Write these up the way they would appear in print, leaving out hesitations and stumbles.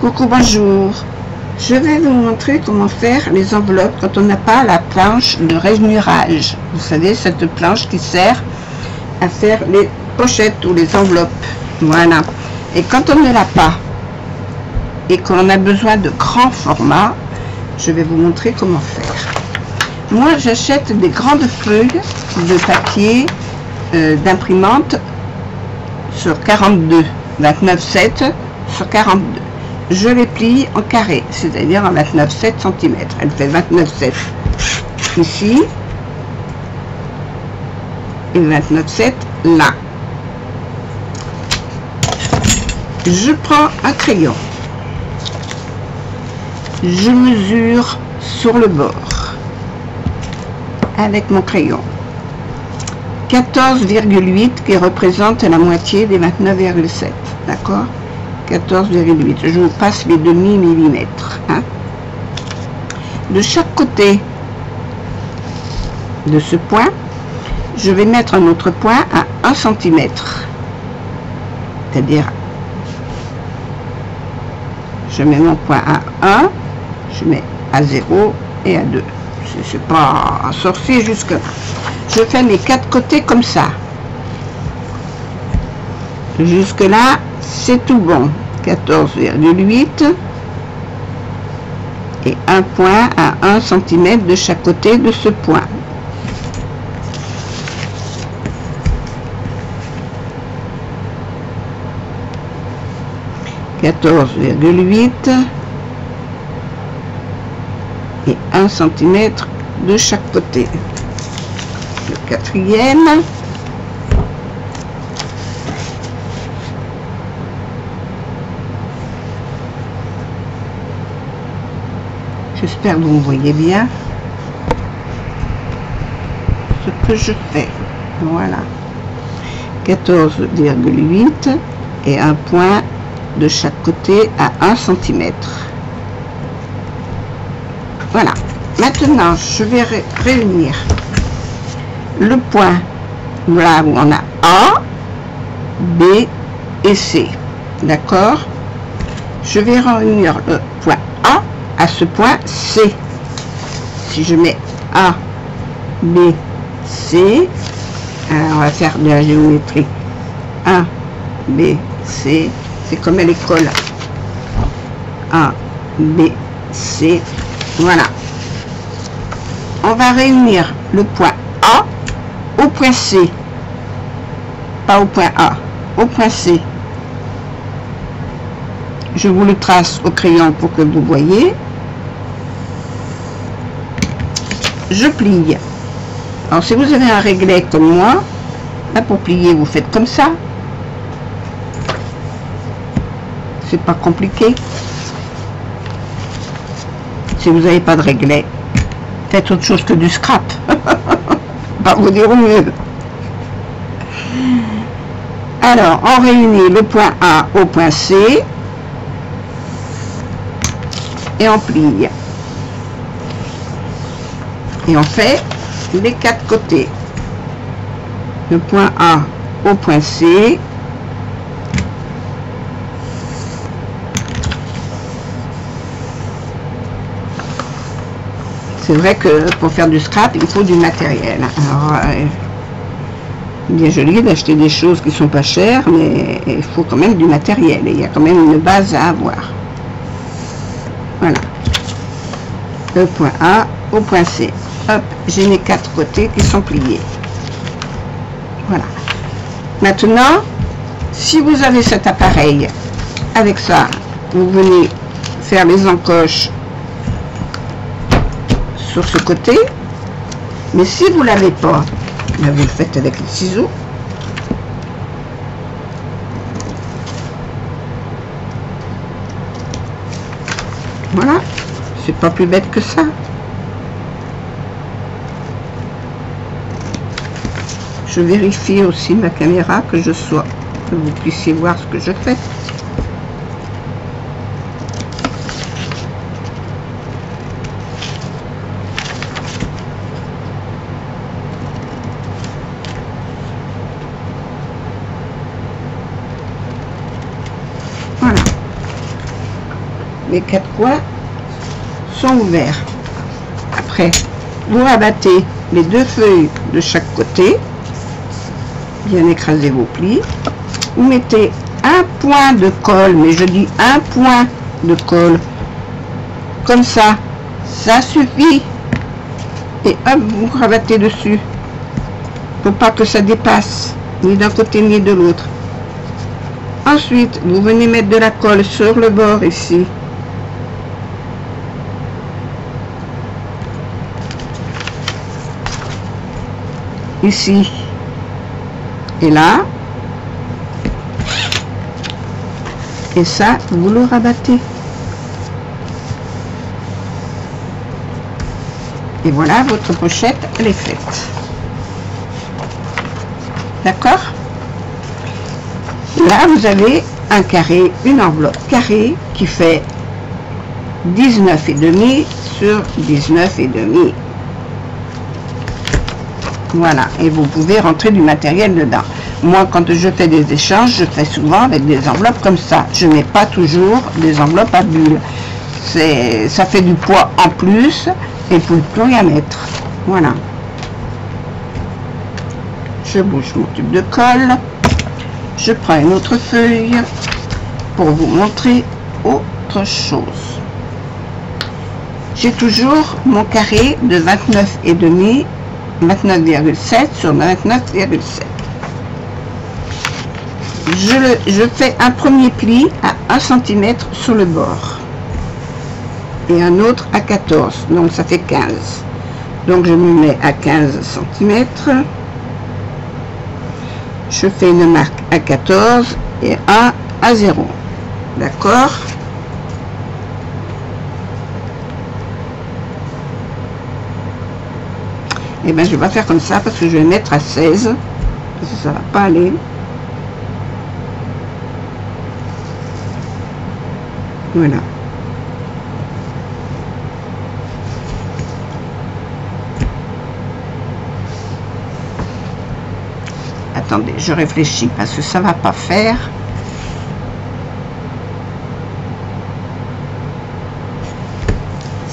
Coucou, bonjour. Je vais vous montrer comment faire les enveloppes quand on n'a pas la planche de rainurage. Vous savez, cette planche qui sert à faire les pochettes ou les enveloppes. Voilà. Et quand on ne l'a pas et qu'on a besoin de grands formats, je vais vous montrer comment faire. Moi, j'achète des grandes feuilles de papier d'imprimante sur 42, 29,7 sur 42. Je les plie en carré, c'est-à-dire en 29,7 cm. Elle fait 29,7 ici et 29,7 là. Je prends un crayon. Je mesure sur le bord avec mon crayon 14,8 qui représente la moitié des 29,7. D'accord? 14,8. Je vous passe les demi-millimètres. Hein. De chaque côté de ce point, je vais mettre un autre point à 1 cm. C'est-à-dire, je mets mon point à 1, je mets à 0 et à 2. C'est pas un sorcier jusque là. Je fais mes 4 côtés comme ça. Jusque là, c'est tout bon. 14,8 et un point à 1 cm de chaque côté de ce point. « 14,8 et 1 cm de chaque côté. » Le quatrième. J'espère que vous me voyez bien ce que je fais. Voilà. 14,8 et un point de chaque côté à 1 cm. Voilà. Maintenant, je vais réunir le point là où on a A, B et C. D'accord? Je vais réunir le point A à ce point C. Si je mets A, B, C, alors on va faire de la géométrie. A, B, C, c'est comme à l'école. A, B, C, voilà. On va réunir le point A au point C. Pas au point A, au point C. Je vous le trace au crayon pour que vous voyez. Je plie. Alors si vous avez un réglet comme moi, là pour plier vous faites comme ça. C'est pas compliqué. Si vous n'avez pas de réglet, faites autre chose que du scrap. Pas vous dire mieux. Alors on réunit le point A au point C et on plie. Et on fait les 4 côtés. Le point A au point C. C'est vrai que pour faire du scrap, il faut du matériel. Alors, bien joli d'acheter des choses qui sont pas chères, mais il faut quand même du matériel. Et il y a quand même une base à avoir. Voilà. Le point A au point C. Hop, j'ai mes 4 côtés qui sont pliés. Voilà. Maintenant, si vous avez cet appareil, avec ça, vous venez faire les encoches sur ce côté. Mais si vous ne l'avez pas, ben vous le faites avec les ciseaux. Voilà. C'est pas plus bête que ça. Je vérifie aussi ma caméra que vous puissiez voir ce que je fais. les 4 coins sont ouverts. Après, vous rabattez les 2 feuilles de chaque côté, bien écraser vos plis. Vous mettez un point de colle, mais je dis un point de colle, comme ça, ça suffit. Et hop, vous rabattez dessus. Faut pas que ça dépasse, ni d'un côté ni de l'autre. Ensuite, vous venez mettre de la colle sur le bord ici. Ici et là. Et ça, vous le rabattez. Et voilà, votre pochette, elle est faite. D'accord? Là, vous avez un carré, une enveloppe carrée qui fait 19,5 sur 19,5. Voilà, et vous pouvez rentrer du matériel dedans. Moi, quand je fais des échanges, je fais souvent avec des enveloppes comme ça. Je n'ai pas toujours des enveloppes à bulles. Ça fait du poids en plus et pour plus rien mettre. Voilà. Je bouge mon tube de colle. Je prends une autre feuille pour vous montrer autre chose. J'ai toujours mon carré de 29,5, 29,7 sur 29,7. Je fais un premier pli à 1 cm sur le bord et un autre à 14, donc ça fait 15. Donc je me mets à 15 cm. Je fais une marque à 14 et un à 0. D'accord? Et bien je vais pas faire comme ça parce que je vais mettre à 16 parce que ça va pas aller. Voilà. Attendez, je réfléchis parce que ça va pas faire.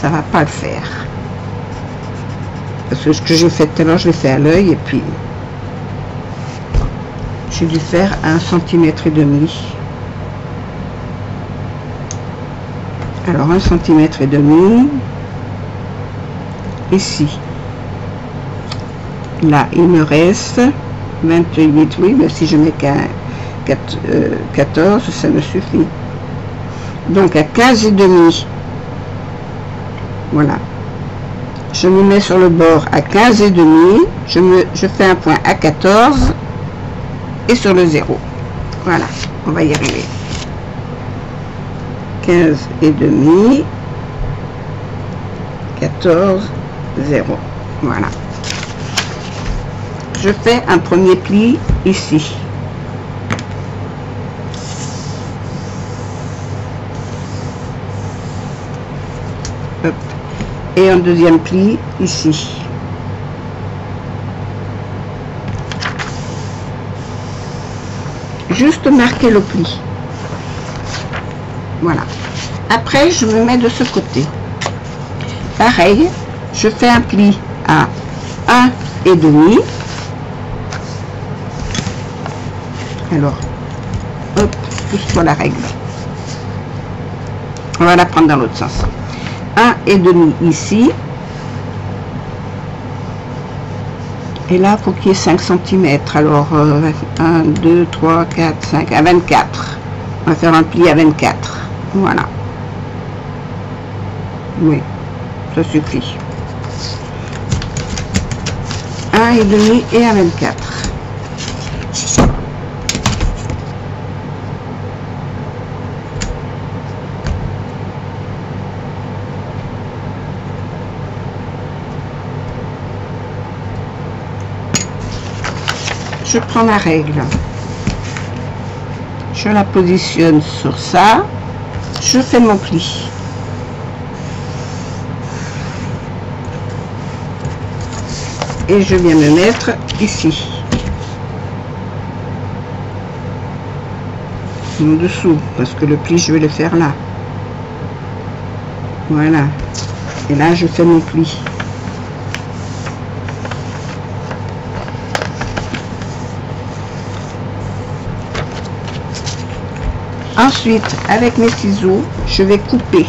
Ça va pas le faire. Parce que ce que j'ai fait tout à l'heure, je l'ai fait à l'œil et puis j'ai dû faire à 1,5 cm. Alors 1,5 cm ici. Là, il me reste 28, oui, mais si je mets qu'à 14, ça me suffit. Donc à 15,5. Voilà. Je me mets sur le bord à 15,5. Je fais un point à 14 et sur le 0. Voilà, on va y arriver. 15,5, 14, 0. Voilà. Je fais un premier pli ici. Hop. Et un deuxième pli ici. Juste marquer le pli. Voilà. Après, je me mets de ce côté. Pareil, je fais un pli à 1,5. Alors, hop, pousse-toi la règle. On va la prendre dans l'autre sens. 1,5 ici. Et là, il faut qu'il y ait 5 cm. Alors, 1, 2, 3, 4, 5, à 24. On va faire un pli à 24. Voilà. Oui, ça suffit. 1,5 et à 24. Je prends ma règle, je la positionne sur ça, je fais mon pli. Et je viens me mettre ici, en dessous, parce que le pli je vais le faire là. Voilà. Et là, je fais mon pli. Ensuite, avec mes ciseaux, je vais couper.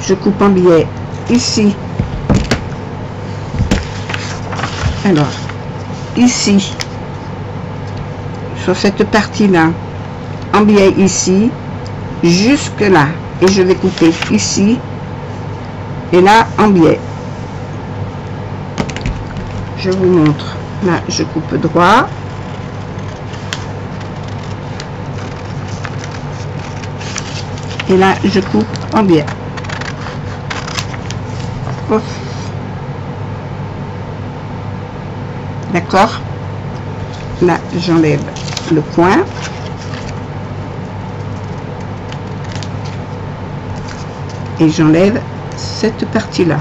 Je coupe en biais ici. Alors, ici, sur cette partie-là, en biais ici, jusque là. Et je vais couper ici et là en biais. Je vous montre. Là, je coupe droit. Et là, je coupe en biais. D'accord? Là, j'enlève le point. Et j'enlève cette partie-là.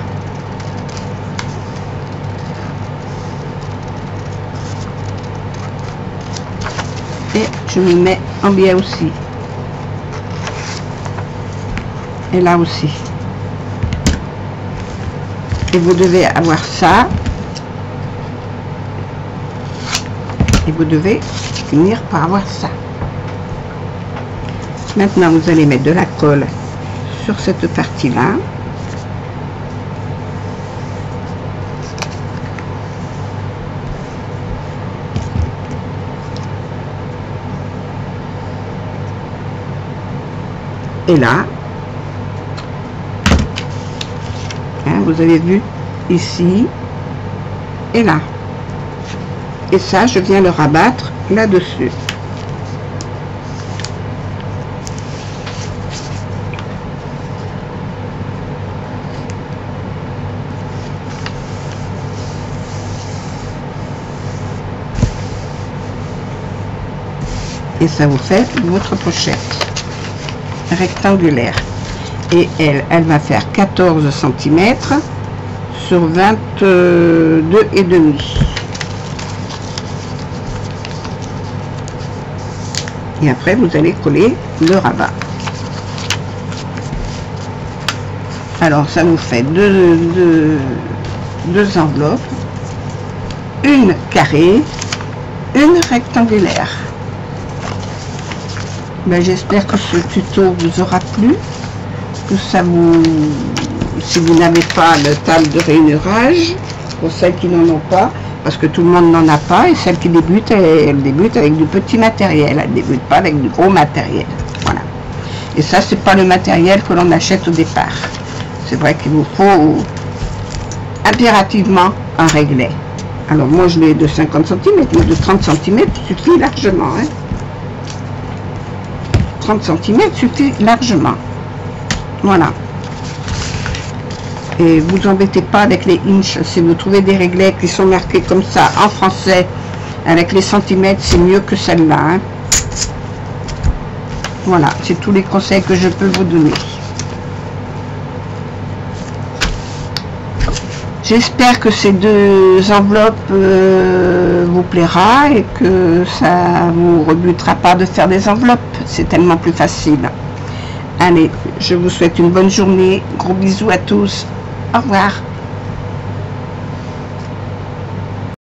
Et je me mets en biais aussi. Et là aussi. Et vous devez avoir ça. Et vous devez finir par avoir ça. Maintenant, vous allez mettre de la colle sur cette partie-là. Et là, hein, vous avez vu ici et là. Et ça, je viens le rabattre là-dessus. Et ça vous fait votre pochette rectangulaire. Et elle va faire 14 cm sur 22,5. Et après, vous allez coller le rabat. Alors, ça vous fait deux enveloppes, une carrée, une rectangulaire. Ben, j'espère que ce tuto vous aura plu, que ça vous, si vous n'avez pas de table de rainurage, pour celles qui n'en ont pas, parce que tout le monde n'en a pas, et celles qui débutent, elles débutent avec du petit matériel, elles ne débutent pas avec du gros matériel. Voilà. Et ça, c'est pas le matériel que l'on achète au départ. C'est vrai qu'il vous faut impérativement un réglet. Alors moi, je l'ai de 50 cm, mais de 30 cm suffit largement. Hein. 30 cm suffit largement. Voilà. Et vous embêtez pas avec les inches. Si vous trouvez des réglets qui sont marqués comme ça en français avec les centimètres, c'est mieux que celle-là. Hein. Voilà, c'est tous les conseils que je peux vous donner. J'espère que ces deux enveloppes vous plaira et que ça vous rebutera pas de faire des enveloppes. C'est tellement plus facile. Allez, je vous souhaite une bonne journée. Gros bisous à tous. Au revoir.